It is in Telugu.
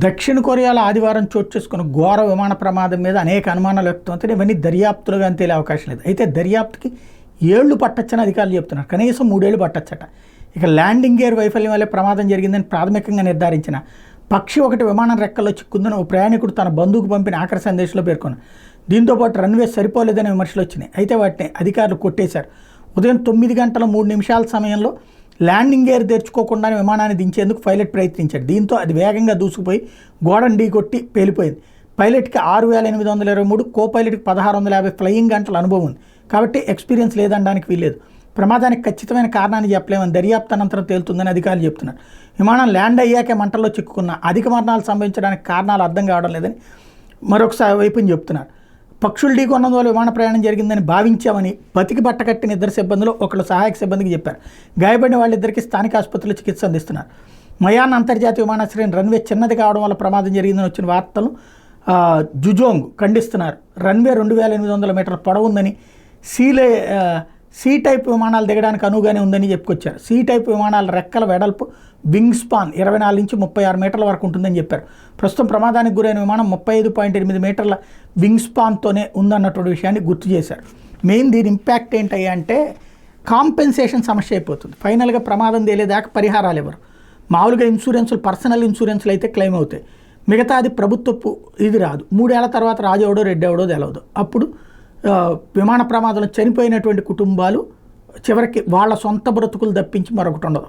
దక్షిణ కొరియాలో ఆదివారం చోటు చేసుకున్న ఘోర విమాన ప్రమాదం మీద అనేక అనుమానాలు వ్యక్తమవుతాయి. ఇవన్నీ దర్యాప్తులుగా తేలే అవకాశం లేదు. అయితే దర్యాప్తుకి ఏళ్లు పట్టొచ్చని అధికారులు చెప్తున్నారు. కనీసం 3 ఏళ్లు పట్టొచ్చట. ఇక ల్యాండింగ్ గేర్ వైఫల్యం వల్లే ప్రమాదం జరిగిందని ప్రాథమికంగా నిర్ధారించిన పక్షి ఒకటి విమానం రెక్కల్లో చిక్కుందని ఓ ప్రయాణికుడు తన బంధువుకు పంపిన ఆఖరి సందేశంలో పేర్కొన్నారు. దీంతోపాటు రన్వే సరిపోలేదనే విమర్శలు వచ్చినాయి. అయితే వాటిని అధికారులు కొట్టేశారు. ఉదయం 9 గంటల 3 నిమిషాల సమయంలో ల్యాండింగ్ గేర్ తెరుచుకోకుండానే విమానాన్ని దించేందుకు పైలట్ ప్రయత్నించాడు. దీంతో అది వేగంగా దూసుకుపోయి గోడను ఢీకొట్టి పేలిపోయింది. పైలట్కి 6,823, కో పైలట్కి 1,650 ఫ్లయింగ్ గంటల అనుభవం ఉంది. కాబట్టి ఎక్స్పీరియన్స్ లేదనడానికి వీల్లేదు. ప్రమాదానికి ఖచ్చితమైన కారణాన్ని చెప్పలేమని దర్యాప్తు అనంతరం తేలుతుందని అధికారులు చెప్తున్నారు. విమానం ల్యాండ్ అయ్యాకే మంటల్లో చిక్కుకున్న అధిక మరణాలు సంభవించడానికి కారణాలు అర్థం కావడం లేదని మరొకసారి వైపుని చెప్తున్నారు. పక్షులు ఢీకొన్నందు వల్ల విమాన ప్రయాణం జరిగిందని భావించామని బతికి బట్టకట్టిన 2 సిబ్బందులు ఒకళ్ళు సహాయక సిబ్బందికి చెప్పారు. గాయపడిన వాళ్ళిద్దరికీ స్థానిక ఆసుపత్రిలో చికిత్స అందిస్తున్నారు. మయాన్ అంతర్జాతీయ విమానాశ్రయం రన్వే చిన్నది కావడం వల్ల ప్రమాదం జరిగిందని వచ్చిన వార్తలు జుజోంగ్ ఖండిస్తున్నారు. రన్వే 2,800 మీటర్ల పొడవు ఉందని సి టైప్ విమానాలు దిగడానికి అనువుగానే ఉందని చెప్పుకొచ్చారు. సి టైప్ విమానాల రెక్కల వెడల్పు వింగ్ స్పాన్ 24 నుంచి 36 మీటర్ల వరకు ఉంటుందని చెప్పారు. ప్రస్తుతం ప్రమాదానికి గురైన విమానం 35.8 మీటర్ల వింగ్ స్పాన్తోనే ఉందన్నటువంటి విషయాన్ని గుర్తు చేశారు. మెయిన్ దీని ఇంపాక్ట్ ఏంటంటే కాంపెన్సేషన్ సమస్య అయిపోతుంది. ఫైనల్గా ప్రమాదం తేలేదాకా పరిహారాలు ఇవ్వరు. మామూలుగా ఇన్సూరెన్సులు పర్సనల్ ఇన్సూరెన్స్లు అయితే క్లెయిమ్ అవుతాయి. మిగతాది ప్రభుత్వపు ఇది రాదు. 3 ఏళ్ల తర్వాత రాజు ఎవడో రెడ్డి ఎవడో తెలవదు. అప్పుడు విమాన ప్రమాదంలో చనిపోయినటువంటి కుటుంబాలు చివరికి వాళ్ళ సొంత బ్రతుకులు తప్పించి మరొకటి ఉండదు.